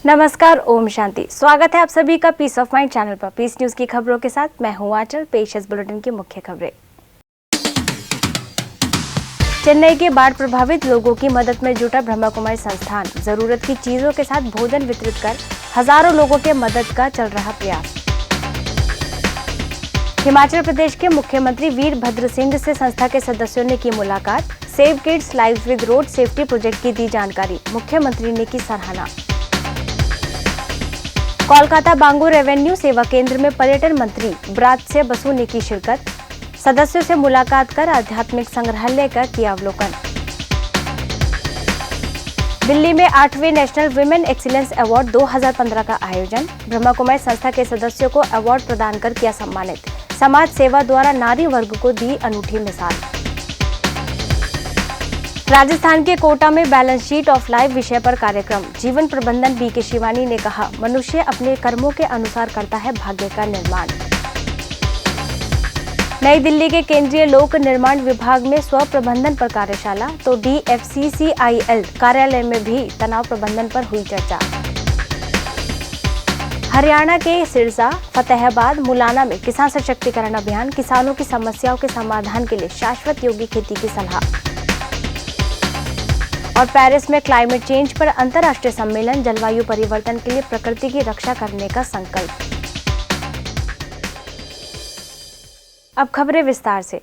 नमस्कार, ओम शांति। स्वागत है आप सभी का पीस ऑफ माइंड चैनल पर। पीस न्यूज की खबरों के साथ मैं हूं आंचल। पेश है बुलेटिन की मुख्य खबरें। चेन्नई के बाढ़ प्रभावित लोगों की मदद में जुटा ब्रह्मा कुमारी संस्थान। जरूरत की चीजों के साथ भोजन वितरित कर हजारों लोगों के मदद का चल रहा प्रयास। हिमाचल प्रदेश के मुख्यमंत्री वीरभद्र सिंह से संस्था के सदस्यों ने की मुलाकात। Save kids lives with road safety project की दी जानकारी। मुख्यमंत्री ने की सराहना। कोलकाता बांगू रेवेन्यू सेवा केंद्र में पर्यटन मंत्री ब्रात्य बसु ने की शिरकत। सदस्यों से मुलाकात कर आध्यात्मिक संग्रहालय का किया अवलोकन। दिल्ली में 8वें नेशनल विमेन एक्सीलेंस अवार्ड 2015 का आयोजन। ब्रह्मा कुमारी संस्था के सदस्यों को अवार्ड प्रदान कर किया सम्मानित। समाज सेवा द्वारा नारी वर्ग को दी अनूठी मिसाल। राजस्थान के कोटा में बैलेंस शीट ऑफ लाइफ विषय पर कार्यक्रम। जीवन प्रबंधन बीके शिवानी ने कहा, मनुष्य अपने कर्मों के अनुसार करता है भाग्य का निर्माण। नई दिल्ली के केंद्रीय लोक निर्माण विभाग में स्व प्रबंधन पर कार्यशाला। तो DFCCIL कार्यालय में भी तनाव प्रबंधन पर हुई चर्चा। हरियाणा के सिरसा, फतेहाबाद, मुलाना में किसान सशक्तिकरण अभियान। किसानों की समस्याओं के समाधान के लिए शाश्वत योगी खेती की सलाह। और पेरिस में क्लाइमेट चेंज पर अंतर्राष्ट्रीय सम्मेलन। जलवायु परिवर्तन के लिए प्रकृति की रक्षा करने का संकल्प। अब खबरें विस्तार से।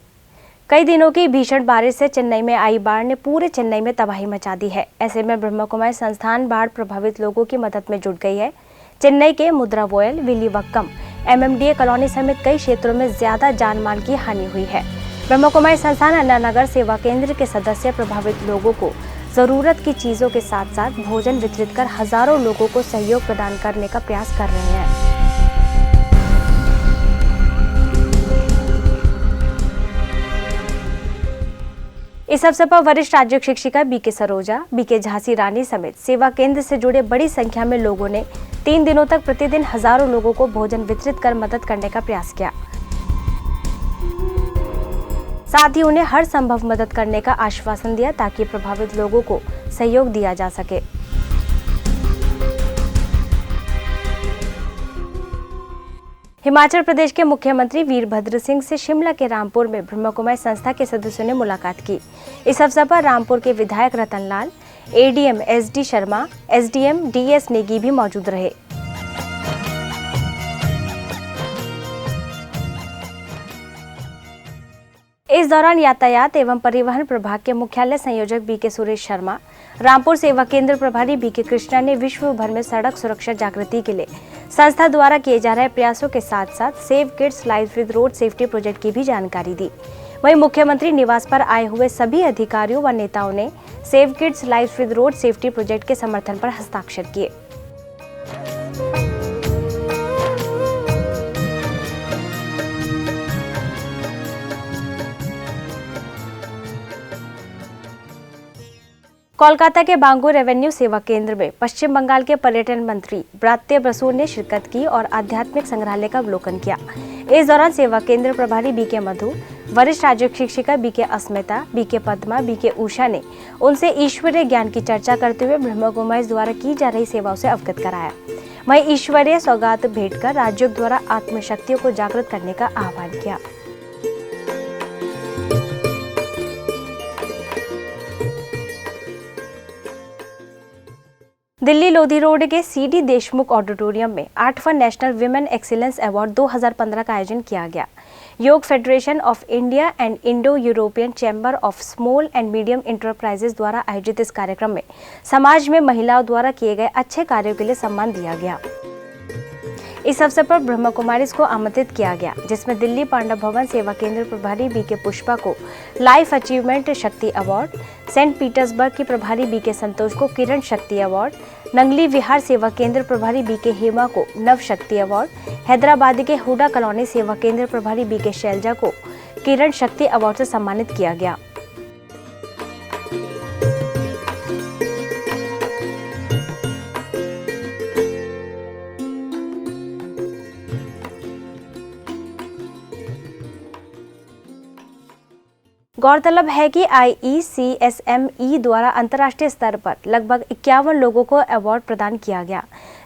कई दिनों की भीषण बारिश से चेन्नई में आई बाढ़ ने पूरे चेन्नई में तबाही मचा दी है। ऐसे में ब्रह्मा कुमारी संस्थान बाढ़ प्रभावित लोगों की मदद में जुट गई है। चेन्नई के मुद्रावोयल, विलीवक्कम, MMDA कॉलोनी समेत कई क्षेत्रों में ज्यादा जान माल की हानि हुई है। ब्रह्मा कुमारी संस्थान अन्ना नगर सेवा केंद्र के सदस्य प्रभावित लोगों को जरूरत की चीजों के साथ साथ भोजन वितरित कर हजारों लोगों को सहयोग प्रदान करने का प्रयास कर रहे हैं। इस अवसर पर वरिष्ठ राज्य शिक्षिका बीके सरोजा, बीके झांसी रानी समेत सेवा केंद्र से जुड़े बड़ी संख्या में लोगों ने 3 दिनों तक प्रतिदिन हजारों लोगों को भोजन वितरित कर मदद करने का प्रयास किया। साथ ही उन्हें हर संभव मदद करने का आश्वासन दिया ताकि प्रभावित लोगों को सहयोग दिया जा सके। हिमाचल प्रदेश के मुख्यमंत्री वीरभद्र सिंह से शिमला के रामपुर में ब्रह्मा कुमारी संस्था के सदस्यों ने मुलाकात की। इस अवसर पर रामपुर के विधायक रतन लाल, ADM SD Sharma, SDM DS Negi भी मौजूद रहे। इस दौरान यातायात एवं परिवहन प्रभाग के मुख्यालय संयोजक बीके सुरेश शर्मा, रामपुर सेवा केंद्र प्रभारी बीके कृष्णा ने विश्व भर में सड़क सुरक्षा जागृति के लिए संस्था द्वारा किए जा रहे प्रयासों के साथ साथ save kids lives with road safety project की भी जानकारी दी। वहीं मुख्यमंत्री निवास पर आए हुए सभी अधिकारियों व नेताओं ने save kids lives with road safety project के समर्थन पर हस्ताक्षर किए। कोलकाता के बांगू रेवेन्यू सेवा केंद्र में पश्चिम बंगाल के पर्यटन मंत्री ब्रात्य बसु ने शिरकत की और आध्यात्मिक संग्रहालय का अवलोकन किया। इस दौरान सेवा केंद्र प्रभारी बीके मधु, वरिष्ठ राज्य शिक्षिका बीके अस्मिता, बीके पद्मा, बीके उषा ने उनसे ईश्वरीय ज्ञान की चर्चा करते हुए ब्रह्मा कुमारी द्वारा की जा रही सेवाओं से अवगत कराया। वहीं ईश्वरीय सौगात भेंट कर राज्यों द्वारा आत्मशक्तियों को जागृत करने का आह्वान किया। दिल्ली लोधी रोड के CD देशमुख ऑडिटोरियम में 8वां नेशनल विमेन एक्सीलेंस अवार्ड 2015 का आयोजन किया गया। योग federation of India and Indo European chamber of small and medium enterprises द्वारा आयोजित इस कार्यक्रम में समाज में महिलाओं द्वारा किए गए अच्छे कार्यों के लिए सम्मान दिया गया। इस अवसर पर ब्रह्मा कुमारी को आमंत्रित किया गया, जिसमें दिल्ली पांडव भवन सेवा केंद्र प्रभारी बीके पुष्पा को लाइफ अचीवमेंट शक्ति अवार्ड, सेंट पीटर्सबर्ग की प्रभारी बीके संतोष को किरण शक्ति अवार्ड, नंगली विहार सेवा केंद्र प्रभारी बीके हेमा को नव शक्ति अवार्ड, हैदराबाद के हुडा कॉलोनी सेवा केंद्र प्रभारी बीके शैलजा को किरण शक्ति अवार्ड से सम्मानित किया गया। गौरतलब है कि IECSME द्वारा अंतर्राष्ट्रीय स्तर पर लगभग 51 लोगों को अवार्ड प्रदान किया गया,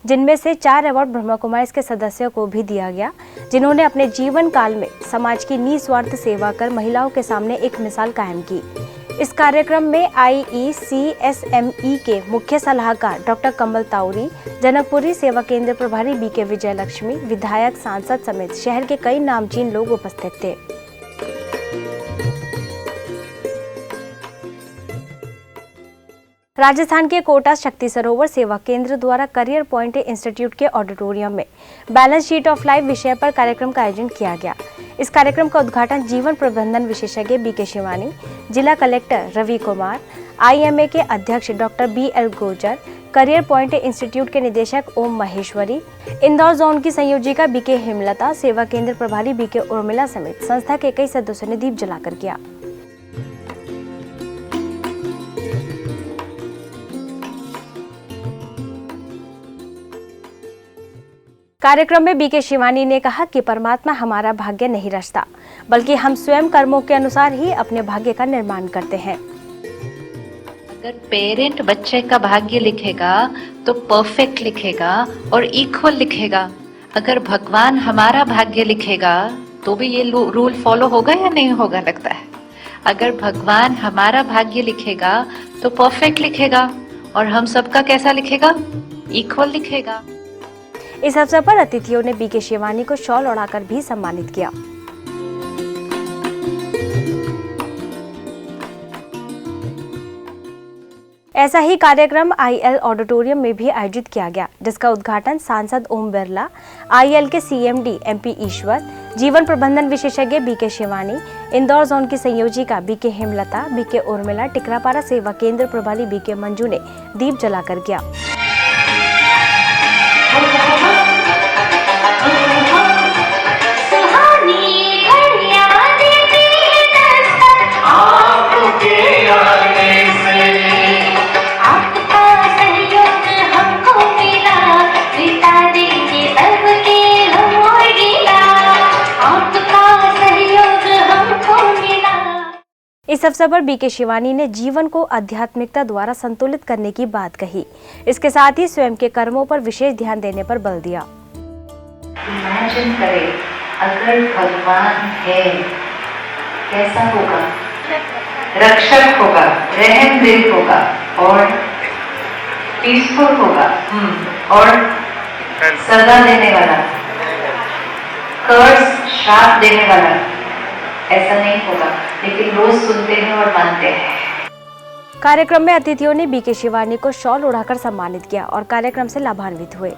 जिनमें से 4 अवार्ड ब्रह्मा कुमारीज के सदस्यों को भी दिया गया, जिन्होंने अपने जीवन काल में समाज की निस्वार्थ सेवा कर महिलाओं के सामने एक मिसाल कायम की। इस कार्यक्रम में IECSME के मुख्य सलाहकार डॉक्टर कमल ताउरी, जनकपुरी सेवा केंद्र प्रभारी BK विजयलक्ष्मी, विधायक, सांसद समेत शहर के कई नामचीन लोग उपस्थित थे। राजस्थान के कोटा शक्ति सरोवर सेवा केंद्र द्वारा करियर पॉइंट इंस्टीट्यूट के ऑडिटोरियम में बैलेंस शीट ऑफ लाइफ विषय पर कार्यक्रम का आयोजन किया गया। इस कार्यक्रम का उद्घाटन जीवन प्रबंधन विशेषज्ञ BK शिवानी, जिला कलेक्टर रवि कुमार, IMA के अध्यक्ष doctor BL Gojar, Career Point Institute के निदेशक ओम महेश्वरी, इंदौर जोन की संयोजिका BK हेमलता, सेवा केंद्र प्रभारी BK उर्मिला समेत संस्था के कई सदस्यों ने दीप जलाकर किया। कार्यक्रम में BK शिवानी ने कहा कि परमात्मा हमारा भाग्य नहीं रचता, बल्कि हम स्वयं कर्मों के अनुसार ही अपने भाग्य का निर्माण करते हैं। अगर पेरेंट बच्चे का भाग्य लिखेगा तो परफेक्ट लिखेगा और इक्वल लिखेगा। अगर भगवान हमारा भाग्य लिखेगा तो भी ये रूल फॉलो होगा या नहीं होगा लगता है। अगर भगवान हमारा भाग्य लिखेगा तो परफेक्ट लिखेगा और हम सबका कैसा लिखेगा? इक्वल लिखेगा। इस अवसर पर अतिथियों ने BK शिवानी को शॉल ओढ़ाकर भी सम्मानित किया। ऐसा ही कार्यक्रम IL ऑडिटोरियम में भी आयोजित किया गया, जिसका उद्घाटन सांसद ओम बिरला, IL के CMD MP ईश्वर, जीवन प्रबंधन विशेषज्ञ BK शिवानी, इंदौर जोन की संयोजिका BK हेमलता, BK उर्मिला, टिकरापारा सेवा केंद्र प्रभारी BK मंजू ने दीप जलाकर किया। इस अवसर पर BK शिवानी ने जीवन को आध्यात्मिकता द्वारा संतुलित करने की बात कही। इसके साथ ही स्वयं के कर्मों पर विशेष ध्यान देने पर बल दिया। इमेजिन करें, अगर भगवान है कैसा होगा? रक्षक होगा, रहम दिल होगा और पीसफुल होगा और सजा देने वाला, कर्ज श्राप देने वाला ऐसा नहीं होगा, लेकिन रोज सुनते हैं और मानते हैं। कार्यक्रम में अतिथियों ने BK शिवानी को शॉल उड़ाकर सम्मानित किया और कार्यक्रम से लाभान्वित हुए।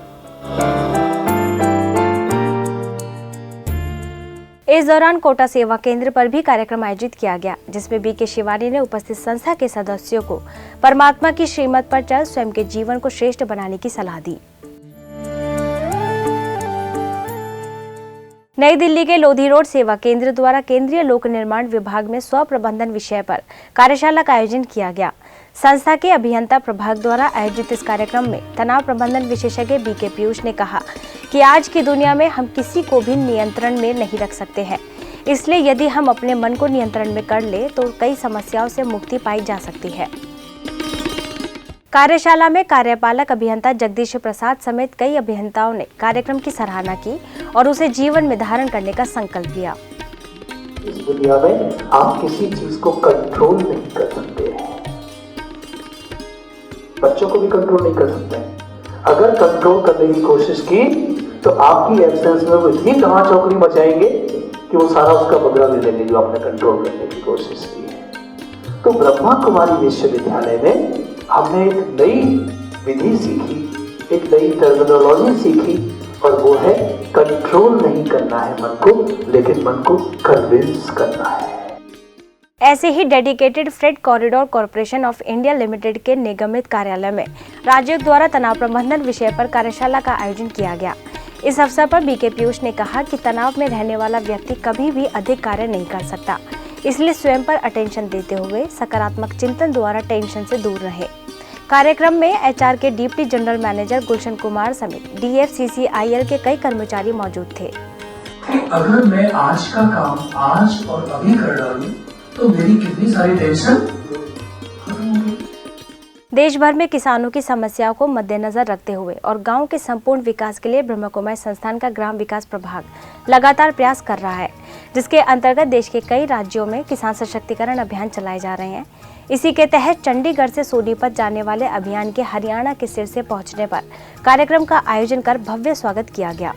इस दौरान कोटा सेवा केंद्र पर भी कार्यक्रम आयोजित किया गया, जिसमें BK शिवानी ने उपस्थित संस्था के सदस्यों को परमात्मा की श्रीमत पर चल स्वयं के जीवन को श्रेष्ठ बनाने की सलाह दी। नई दिल्ली के लोधी रोड सेवा केंद्र द्वारा केंद्रीय लोक निर्माण विभाग में स्व प्रबंधन विषय पर कार्यशाला का आयोजन किया गया। संस्था के अभियंता प्रभाग द्वारा आयोजित इस कार्यक्रम में तनाव प्रबंधन विशेषज्ञ BK पीयूष ने कहा कि आज की दुनिया में हम किसी को भी नियंत्रण में नहीं रख सकते हैं, इसलिए यदि हम अपने मन को नियंत्रण में कर ले तो कई समस्याओं से मुक्ति पाई जा सकती है। कार्यशाला में कार्यपालक अभियंता जगदीश प्रसाद समेत कई अभियंताओं ने कार्यक्रम की सराहना की और उसे जीवन में धारण करने का संकल्प लिया। इस दुनिया में आप किसी चीज को कंट्रोल नहीं कर सकते हैं, बच्चों को भी कंट्रोल नहीं कर सकते हैं। अगर कंट्रोल करने की कोशिश की तो आपकी एब्सेंस में वो इतनी कहां चौकड़ी मचाएंगे कि वो सारा उसका बदला ले लेंगे जो आपने कंट्रोल करने की कोशिश की है। तो ब्रह्मा कुमारी विश्वविद्यालय में हमने एक नई विधि सीखी, एक नई टर्मिनोलॉजी सीखी और वो है कंट्रोल नहीं करना है मन को, लेकिन मन को कन्विंस करना है। ऐसे ही dedicated freight corridor corporation of India limited के निगमित कार्यालय में राज्यों द्वारा तनाव प्रबंधन विषय पर कार्यशाला का आयोजन किया गया। इस अवसर पर BK पीयूष ने कहा कि तनाव में रहने वाला व्यक्ति कभी भी अधिक कार्य नहीं कर सकता, इसलिए स्वयं पर अटेंशन देते हुए सकारात्मक चिंतन द्वारा टेंशन से दूर रहे। कार्यक्रम में HR के deputy general manager Gulshan Kumar समेत DFCCIL के कई कर्मचारी मौजूद थे। अगर मैं आज का काम आज और अभी कर डालूं तो मेरी कितनी सारी टेंशन खत्म हो गई। देश भर में किसानों की समस्याओं को मद्देनजर रखते हुए और गांव के संपूर्ण विकास के लिए ब्रह्म कुमारी संस्थान का ग्राम विकास प्रभाग लगातार प्रयास कर रहा है, जिसके अंतर्गत देश के कई राज्यों में किसान सशक्तिकरण अभियान चलाए जा रहे हैं। इसी के तहत चंडीगढ़ से सोनीपत जाने वाले अभियान के हरियाणा के सिरसे पहुंचने पर कार्यक्रम का आयोजन कर भव्य स्वागत किया गया।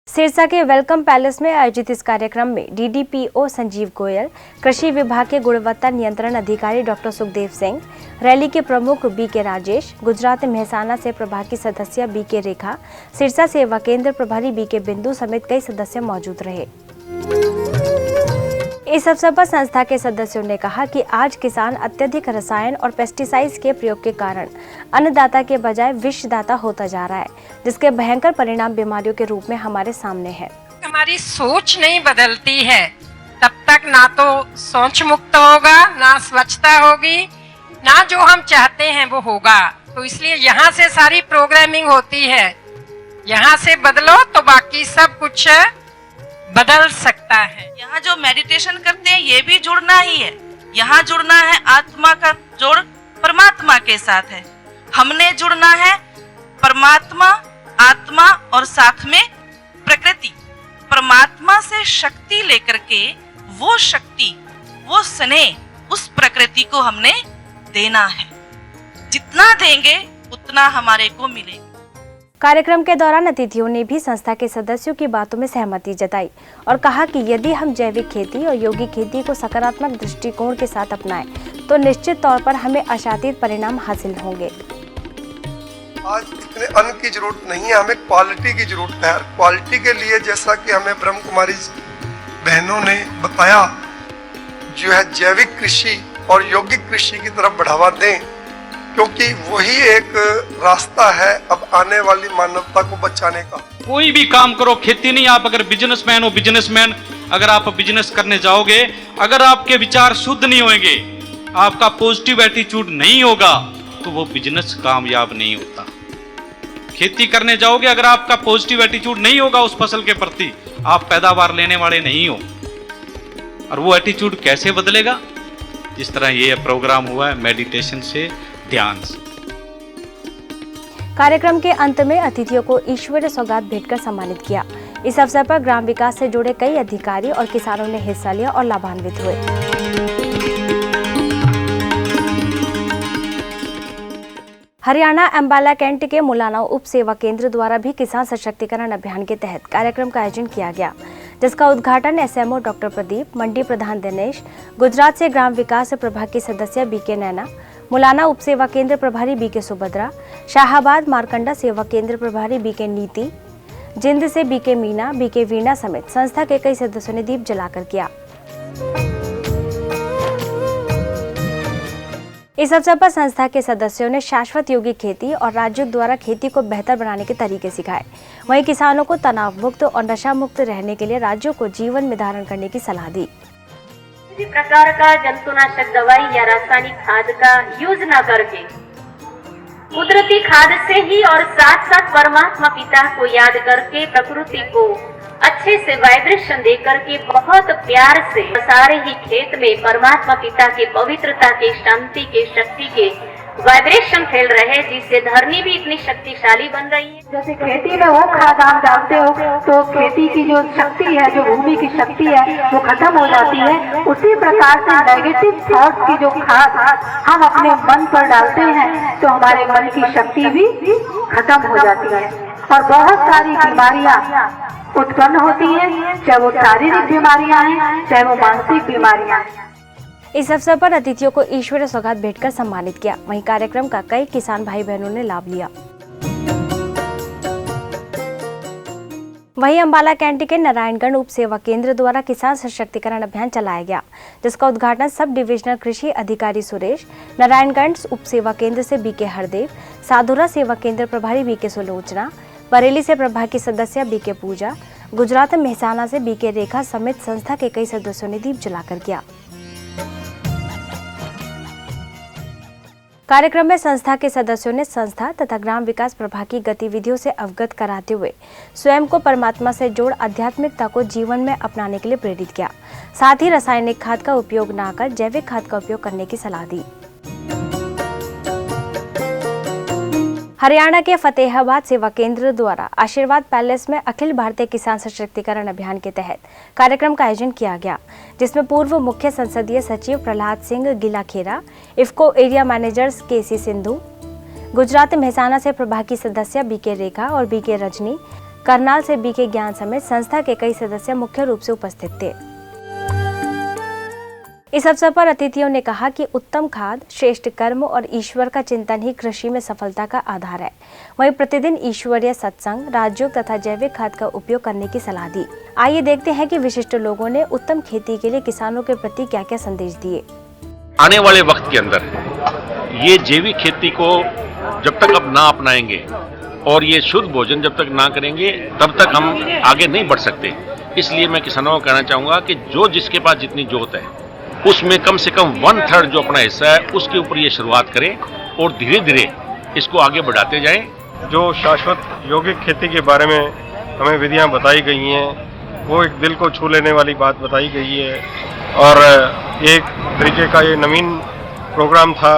सिरसा के वेलकम पैलेस में आयोजित इस कार्यक्रम में डीडीपीओ संजीव गोयल, कृषि विभाग के गुणवत्ता नियंत्रण अधिकारी डॉक्टर सुखदेव सिंह, रैली के प्रमुख बीके राजेश, गुजरात मेहसाना से प्रभाग की सदस्य बीके रेखा, सिरसा सेवा केंद्र प्रभारी बीके बिंदु समेत कई सदस्य मौजूद रहे। इस अवसर पर संस्था के सदस्यों ने कहा कि आज किसान अत्यधिक रसायन और पेस्टिसाइड्स के प्रयोग के कारण अन्नदाता के बजाय विषदाता होता जा रहा है, जिसके भयंकर परिणाम बीमारियों के रूप में हमारे सामने है। हमारी सोच नहीं बदलती है तब तक ना तो सोच मुक्त होगा, ना स्वच्छता होगी, ना जो हम चाहते हैं वो होगा। तो इसलिए यहाँ से सारी प्रोग्रामिंग होती है, यहाँ से बदलो तो बाकी सब कुछ बदल सकता है। यहाँ जो मेडिटेशन करते हैं ये भी जुड़ना ही है, यहाँ जुड़ना है, आत्मा का जोड़ परमात्मा के साथ है। हमने जुड़ना है परमात्मा, आत्मा और साथ में प्रकृति। परमात्मा से शक्ति लेकर के वो शक्ति, वो स्नेह उस प्रकृति को हमने देना है। जितना देंगे उतना हमारे को मिलेगा। कार्यक्रम के दौरान अतिथियों ने भी संस्था के सदस्यों की बातों में सहमति जताई और कहा कि यदि हम जैविक खेती और यौगिक खेती को सकारात्मक दृष्टिकोण के साथ अपनाएं, तो निश्चित तौर पर हमें आशातीत परिणाम हासिल होंगे। आज इतने अन्न की जरूरत नहीं है, हमें क्वालिटी की जरूरत है। क्वालिटी के लिए जैसा कि हमें ब्रह्म कुमारी बहनों ने बताया, जो है जैविक कृषि और यौगिक कृषि की तरफ बढ़ावा दें, क्योंकि वही एक रास्ता है अब आने वाली मानवता को बचाने का। कोई भी काम करो, खेती नहीं, आप अगर बिजनेसमैन हो, बिजनेसमैन अगर आप बिजनेस करने जाओगे, अगर आपके विचार शुद्ध नहीं होंगे, आपका पॉजिटिव एटीट्यूड नहीं होगा, तो वो बिजनेस कामयाब नहीं होता। खेती करने जाओगे, अगर आपका पॉजिटिव एटीट्यूड नहीं होगा उस फसल के प्रति, आप पैदावार लेने वाले नहीं हो। और वो एटीट्यूड कैसे बदलेगा? जिस तरह ये प्रोग्राम हुआ है मेडिटेशन से, ध्यान से। कार्यक्रम के अंत में अतिथियों को ईश्वरीय सौगात भेंटकर सम्मानित किया। इस अवसर पर ग्राम विकास से जुड़े कई अधिकारी और किसानों ने हिस्सा लिया और लाभान्वित हुए। हरियाणा अम्बाला कैंट के मुलाना उप सेवा केंद्र द्वारा भी किसान सशक्तिकरण अभियान के तहत कार्यक्रम का आयोजन किया गया, जिसका उद्घाटन एसएमओ डॉक्टर प्रदीप, मंडी प्रधान दिनेश, गुजरात से ग्राम विकास प्रभाग की सदस्य बीके नैना, मुलाना उप सेवा केंद्र प्रभारी बीके सुभद्रा, शाहाबाद मारकंडा सेवा केंद्र प्रभारी बीके नीति, जिंद से बीके मीना, बीके वीणा समेत संस्था के कई सदस्यों ने दीप जलाकर किया। इस अवसर पर संस्था के सदस्यों ने शाश्वत यौगिक खेती और राज्यों द्वारा खेती को बेहतर बनाने के तरीके सिखाए। वहीं किसानों को तनाव मुक्त और नशा मुक्त रहने के लिए राज्यों को जीवन में धारण करने की सलाह दी। किसी प्रकार का जंतुनाशक दवाई या रासायनिक खाद का यूज न करके कुदरती खाद से ही और साथ साथ परमात्मा पिता को याद करके प्रकृति को अच्छे से वाइब्रेशन दे करके बहुत प्यार से सारे ही खेत में परमात्मा पिता के पवित्रता के, शांति के, शक्ति के वाइब्रेशन फैल रहे, जिससे धरनी भी इतनी शक्तिशाली बन रही है। जैसे खेती में वो खाद आप डालते हो तो खेती की जो शक्ति है, जो भूमि की शक्ति है, वो खत्म हो जाती है। उसी प्रकार से नेगेटिव थॉट्स की जो खाद हम अपने मन पर डालते हैं तो हमारे मन की शक्ति भी खत्म हो जाती है और बहुत सारी बीमारियां उत्पन्न होती हैं, चाहे वो शारीरिक बीमारियां हैं, चाहे वो मानसिक बीमारियां हैं। इस अवसर पर अतिथियों को ईश्वरीय सौगात भेंटकर सम्मानित किया। वहीं कार्यक्रम का कई किसान भाई बहनों ने लाभ लिया। वहीं अंबाला कैंटी के नारायणगढ़ उप सेवा केंद्र द्वारा किसान सशक्तिकरण अभियान चलाया गया, जिसका उद्घाटन सब डिविजनल कृषि अधिकारी सुरेश, नारायणगढ़ उप सेवा केंद्र से बीके हरदेव, साधुरा सेवा केंद्र प्रभारी बीके सुलोचना, बरेली से प्रभाग की सदस्य बीके पूजा, गुजरात मेहसाना से बीके रेखा समेत संस्था के कई सदस्यों ने दीप जलाकर किया। कार्यक्रम में संस्था के सदस्यों ने संस्था तथा ग्राम विकास प्रभाग की गतिविधियों से अवगत कराते हुए स्वयं को परमात्मा से जोड़ आध्यात्मिकता को जीवन में अपनाने के लिए प्रेरित किया। साथ ही रासायनिक खाद का उपयोग न कर जैविक खाद का उपयोग करने की सलाह दी। हरियाणा के फतेहाबाद सेवा केंद्र द्वारा आशीर्वाद पैलेस में अखिल भारतीय किसान सशक्तिकरण अभियान के तहत कार्यक्रम का आयोजन किया गया, जिसमें पूर्व मुख्य संसदीय सचिव प्रहलाद सिंह गिलाखेरा, इफ्को एरिया मैनेजर्स केसी सिंधु, गुजरात मेहसाना से प्रभाग की सदस्य बीके रेखा और बीके रजनी, करनाल से बीके ज्ञान समेत संस्था के कई सदस्य मुख्य रूप से उपस्थित थे। इस अवसर पर अतिथियों ने कहा कि उत्तम खाद, श्रेष्ठ कर्म और ईश्वर का चिंतन ही कृषि में सफलता का आधार है। वहीं प्रतिदिन ईश्वरीय सत्संग, राजयोग तथा जैविक खाद का उपयोग करने की सलाह दी। आइए देखते हैं कि विशिष्ट लोगों ने उत्तम खेती के लिए किसानों के प्रति क्या क्या संदेश दिए। आने वाले वक्त के अंदर ये जैविक खेती को जब तक अब ना अपनाएंगे और ये शुद्ध भोजन जब तक ना करेंगे तब तक हम आगे नहीं बढ़ सकते। इसलिए मैं किसानों को कहना चाहूँगा कि जो जिसके पास जितनी जोत है उसमें कम से कम 1/3 जो अपना हिस्सा है उसके ऊपर ये शुरुआत करें और धीरे धीरे इसको आगे बढ़ाते जाएं। जो शाश्वत यौगिक खेती के बारे में हमें विधियां बताई गई हैं वो एक दिल को छू लेने वाली बात बताई गई है और एक तरीके का ये नवीन प्रोग्राम था,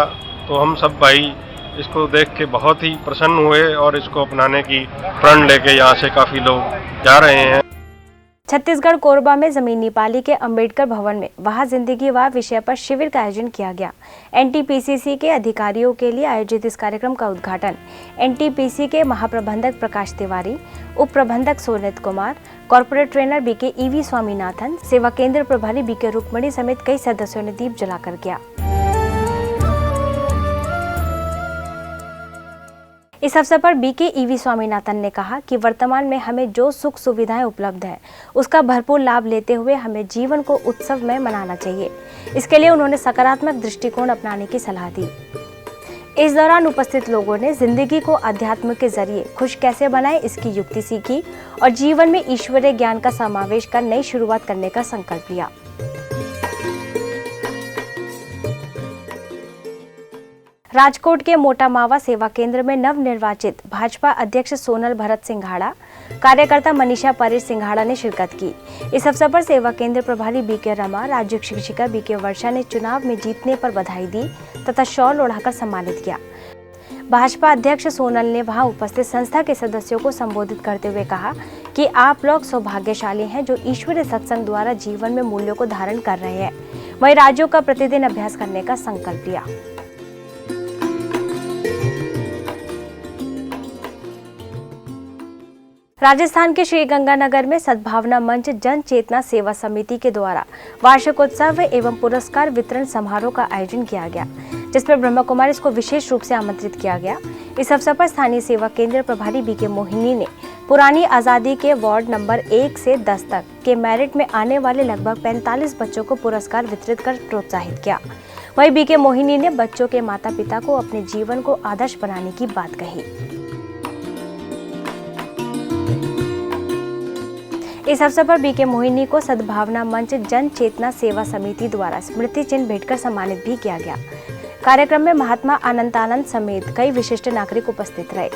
तो हम सब भाई इसको देख के बहुत ही प्रसन्न हुए और इसको अपनाने की प्रण लेके यहाँ से काफ़ी लोग जा रहे हैं। छत्तीसगढ़ कोरबा में जमीनी पाली के अंबेडकर भवन में वहाँ जिंदगी वाह विषय पर शिविर का आयोजन किया गया। एनटीपीसी के अधिकारियों के लिए आयोजित इस कार्यक्रम का उद्घाटन एनटीपीसी के महाप्रबंधक प्रकाश तिवारी, उप प्रबंधक Sonit Kumar, corporate trainer BK EV Swaminathan, सेवा केंद्र प्रभारी बीके रुक्मणी समेत कई सदस्यों ने दीप जलाकर किया। इस अवसर पर बीके ईवी स्वामीनाथन ने कहा कि वर्तमान में हमें जो सुख सुविधाएं उपलब्ध हैं उसका भरपूर लाभ लेते हुए हमें जीवन को उत्सव में मनाना चाहिए। इसके लिए उन्होंने सकारात्मक दृष्टिकोण अपनाने की सलाह दी। इस दौरान उपस्थित लोगों ने जिंदगी को अध्यात्म के जरिए खुश कैसे बनाए इसकी युक्ति सीखी और जीवन में ईश्वरीय ज्ञान का समावेश कर नई शुरुआत करने का संकल्प लिया। राजकोट के मोटा मावा सेवा केंद्र में नवनिर्वाचित भाजपा अध्यक्ष सोनल भरत सिंघाड़ा, कार्यकर्ता मनीषा परेश सिंघाड़ा ने शिरकत की। इस अवसर पर सेवा केंद्र प्रभारी बीके रमा, राज्य शिक्षिका बीके वर्षा ने चुनाव में जीतने पर बधाई दी तथा शॉल ओढ़ाकर सम्मानित किया। भाजपा अध्यक्ष सोनल ने वहां उपस्थित संस्था के सदस्यों को संबोधित करते हुए कहा कि आप लोग सौभाग्यशाली हैं जो ईश्वरीय सत्संग द्वारा जीवन में मूल्यों को धारण कर रहे हैं। वहीं राज्यों का प्रतिदिन अभ्यास करने का संकल्प लिया। राजस्थान के श्रीगंगानगर में सद्भावना मंच जन चेतना सेवा समिति के द्वारा वार्षिकोत्सव एवं पुरस्कार वितरण समारोह का आयोजन किया गया, जिसमें ब्रह्मा कुमारी को विशेष रूप से आमंत्रित किया गया। इस अवसर पर स्थानीय सेवा केंद्र प्रभारी बीके मोहिनी ने पुरानी आजादी के वार्ड नंबर 1 से 10 तक के मेरिट में आने वाले लगभग 45 बच्चों को पुरस्कार वितरित कर प्रोत्साहित किया। वहीं बीके मोहिनी ने बच्चों के माता पिता को अपने जीवन को आदर्श बनाने की बात कही। इस अवसर पर बीके मोहिनी को सद्भावना मंच जन चेतना सेवा समिति द्वारा स्मृति चिन्ह भेंटकर सम्मानित भी किया गया। कार्यक्रम में महात्मा अनंतानंद समेत कई विशिष्ट नागरिक उपस्थित रहे।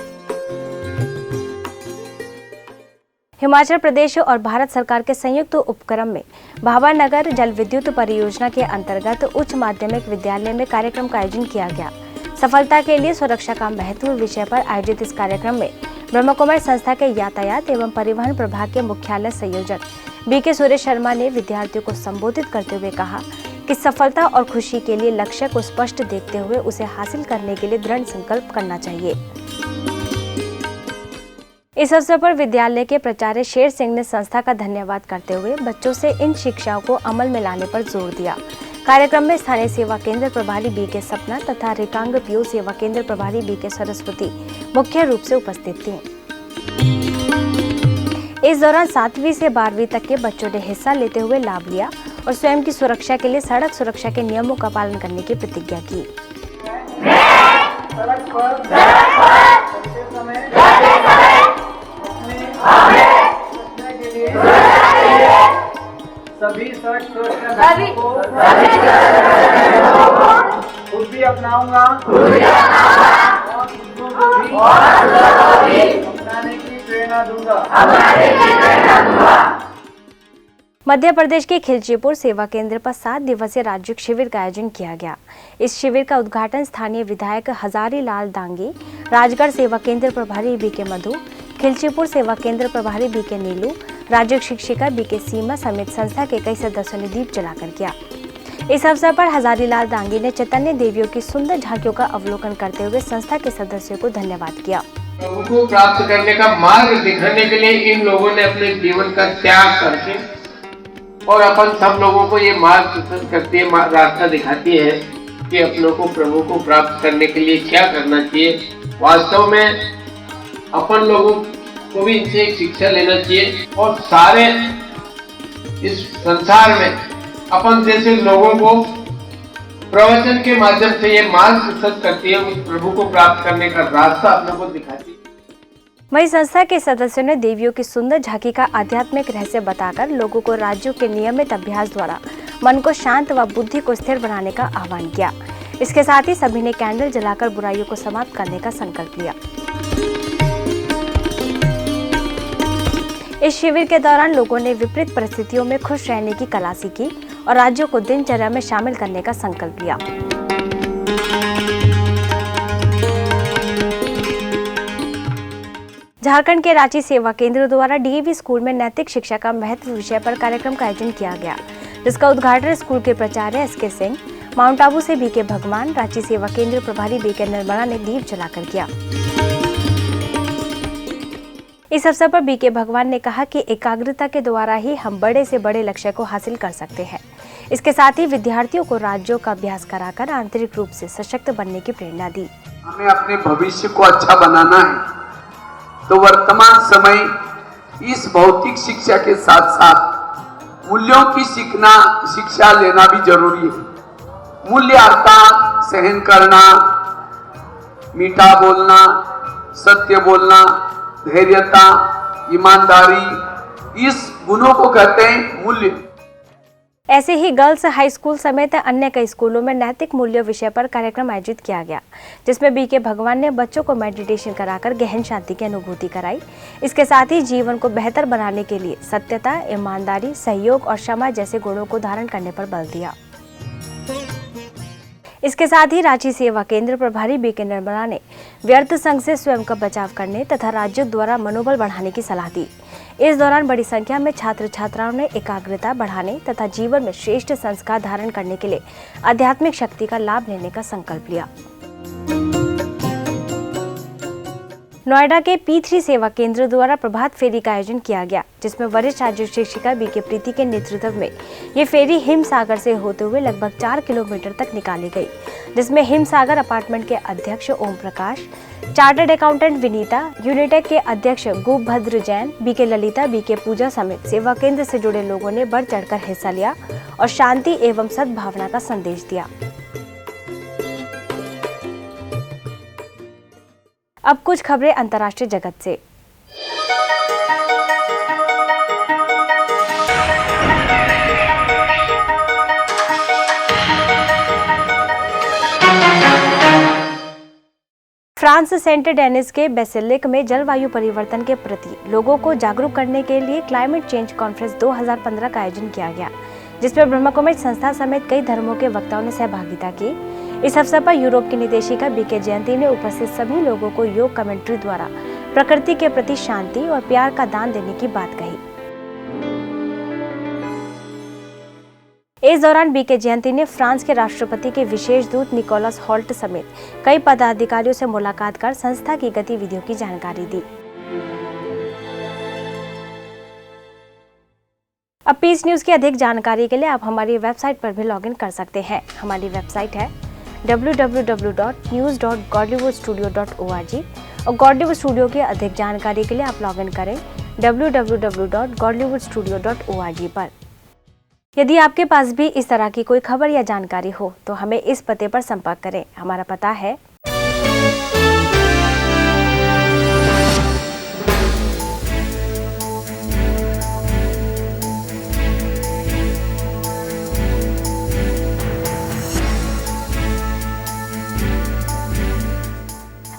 हिमाचल प्रदेश और भारत सरकार के संयुक्त उपक्रम में भावानगर जल विद्युत परियोजना के अंतर्गत उच्च माध्यमिक विद्यालय में कार्यक्रम का आयोजन किया गया। सफलता के लिए सुरक्षा का महत्व विषय पर आयोजित इस कार्यक्रम में ब्रह्मा कुमारी संस्था के यातायात एवं परिवहन प्रभाग के मुख्यालय संयोजक बीके सुरेश शर्मा ने विद्यार्थियों को संबोधित करते हुए कहा कि सफलता और खुशी के लिए लक्ष्य को स्पष्ट देखते हुए उसे हासिल करने के लिए दृढ़ संकल्प करना चाहिए। इस अवसर पर विद्यालय के प्राचार्य शेर सिंह ने संस्था का धन्यवाद करते हुए बच्चों से इन शिक्षाओं को अमल में लाने पर जोर दिया। कार्यक्रम में स्थानीय सेवा केंद्र प्रभारी बीके सपना तथा रेखांग पीयू सेवा केंद्र प्रभारी बीके सरस्वती मुख्य रूप से उपस्थित थी। इस दौरान 7वीं से 12वीं तक के बच्चों ने हिस्सा लेते हुए लाभ लिया और स्वयं की सुरक्षा के लिए सड़क सुरक्षा के नियमों का पालन करने की प्रतिज्ञा की। सभी सड़क सुरक्षा को खुद भी अपनाऊंगा और अपनाने की प्रेरणा दूंगा। मध्य प्रदेश के खिलचीपुर सेवा केंद्र पर 7 दिवसीय राज्य शिविर का आयोजन किया गया। इस शिविर का उद्घाटन स्थानीय विधायक हजारी लाल दांगी, राजगढ़ सेवा केंद्र प्रभारी बीके मधु, खिलचीपुर सेवा केंद्र प्रभारी बीके नीलू, राज्य शिक्षिका बीके सीमा समेत संस्था के कई सदस्यों ने दीप जलाकर किया। इस अवसर पर हजारी लाल दांगी ने चैतन्य देवियों की सुंदर झांकियों का अवलोकन करते हुए संस्था के सदस्यों को धन्यवाद किया। प्रभु को प्राप्त करने का मार्ग दिखाने के लिए इन लोगों ने अपने जीवन का त्याग करके और अपन सब लोगों को ये मार्ग प्रस्तुत करती है, रास्ता दिखाती है कि अपनों को प्रभु को प्राप्त करने के लिए क्या करना चाहिए। वास्तव में अपन लोगों को भी इनसे एक शिक्षा लेना चाहिए और सारे इस संसार में अपन जैसे लोगों को प्रवचन के माध्यम से ये मार्ग प्रस्तुत करती है, उस प्रभु को प्राप्त करने का रास्ता अपनों को दिखाती है। वहीं संस्था के सदस्यों ने देवियों की सुंदर झांकी का आध्यात्मिक रहस्य बताकर लोगों को राज्यों के नियमित अभ्यास द्वारा मन को शांत व बुद्धि को स्थिर बनाने का आह्वान किया। इसके साथ ही सभी ने कैंडल जलाकर बुराइयों को समाप्त करने का संकल्प लिया। इस शिविर के दौरान लोगों ने विपरीत परिस्थितियों में खुश रहने की कला सीखी और राज्यों को दिनचर्या में शामिल करने का संकल्प लिया। झारखंड के रांची सेवा केंद्र द्वारा डीएवी स्कूल में नैतिक शिक्षा का महत्व विषय पर कार्यक्रम का आयोजन किया गया, जिसका उद्घाटन स्कूल के प्राचार्य एसके सिंह, माउंट आबू से बीके भगवान, रांची सेवा केंद्र प्रभारी बीके निर्मला ने दीप जलाकर किया। इस अवसर पर बीके भगवान ने कहा कि एकाग्रता के द्वारा ही हम बड़े से बड़े लक्ष्य को हासिल कर सकते हैं। इसके साथ ही विद्यार्थियों को राज्यों का अभ्यास कराकर आंतरिक रूप से सशक्त बनने की प्रेरणा दी। हमें अपने भविष्य को अच्छा बनाना है तो वर्तमान समय इस भौतिक शिक्षा के साथ साथ मूल्यों की शिक्षा लेना भी जरूरी है। मूल्यता, सहन करना, मीठा बोलना, सत्य बोलना, धैर्यता, ईमानदारी, इस गुणों को कहते हैं मूल्य। ऐसे ही गर्ल्स हाई स्कूल समेत अन्य कई स्कूलों में नैतिक मूल्य विषय पर कार्यक्रम आयोजित किया गया, जिसमें बीके भगवान ने बच्चों को मेडिटेशन कराकर गहन शांति की अनुभूति कराई। इसके साथ ही जीवन को बेहतर बनाने के लिए सत्यता, ईमानदारी, सहयोग और क्षमा जैसे गुणों को धारण करने पर बल दिया। इसके साथ ही रांची सेवा केंद्र प्रभारी बीके निर्मला ने व्यर्थ संघ से स्वयं का बचाव करने तथा राज्यों द्वारा मनोबल बढ़ाने की सलाह दी। इस दौरान बड़ी संख्या में छात्र छात्राओं ने एकाग्रता बढ़ाने तथा जीवन में श्रेष्ठ संस्कार धारण करने के लिए आध्यात्मिक शक्ति का लाभ लेने का संकल्प लिया। नोएडा के P3 सेवा केंद्र द्वारा प्रभात फेरी का आयोजन किया गया, जिसमें वरिष्ठ राज्य शिक्षिका बीके प्रीति के नेतृत्व में ये फेरी हिमसागर से होते हुए लगभग 4 किलोमीटर तक निकाली गई, जिसमें हिमसागर अपार्टमेंट के अध्यक्ष ओम प्रकाश, चार्टर्ड अकाउंटेंट विनीता, यूनिटेक के अध्यक्ष गोपभद्र जैन, बीके ललिता, बीके पूजा समेत सेवा केंद्र से जुड़े लोगों ने बढ़ चढ़कर हिस्सा लिया और शांति एवं सद्भावना का संदेश दिया। अब कुछ खबरें अंतर्राष्ट्रीय जगत से। फ्रांस सेंट डेनिस के बेसिलिक में जलवायु परिवर्तन के प्रति लोगों को जागरूक करने के लिए क्लाइमेट चेंज कॉन्फ्रेंस 2015 का आयोजन किया गया, जिसमें ब्रह्मकुमारी संस्था समेत कई धर्मों के वक्ताओं ने सहभागिता की। इस अवसर पर यूरोप की निदेशिका बीके जयंती ने उपस्थित सभी लोगों को योग कमेंट्री द्वारा प्रकृति के प्रति शांति और प्यार का दान देने की बात कही। इस दौरान बीके जयंती ने फ्रांस के राष्ट्रपति के विशेष दूत निकोलस हॉल्ट समेत कई पदाधिकारियों से मुलाकात कर संस्था की गतिविधियों की जानकारी दी। अब पीस न्यूज की अधिक जानकारी के लिए आप हमारी वेबसाइट पर भी लॉगिन कर सकते हैं। हमारी वेबसाइट है www.news.godlywoodstudio.org और गॉडलीवुड स्टूडियो की अधिक जानकारी के लिए आप लॉगिन करें www.godlywoodstudio.org पर। यदि आपके पास भी इस तरह की कोई खबर या जानकारी हो तो हमें इस पते पर संपर्क करें। हमारा पता है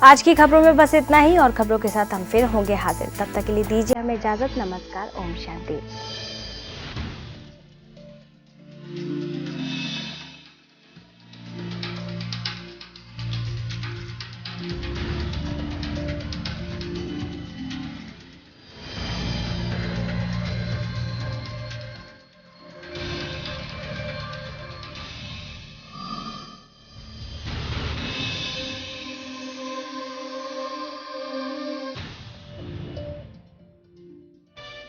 आज की खबरों में बस इतना ही और खबरों के साथ हम फिर होंगे हाजिर। तब तक के लिए दीजिए हमें इजाजत। नमस्कार। ओम शांति।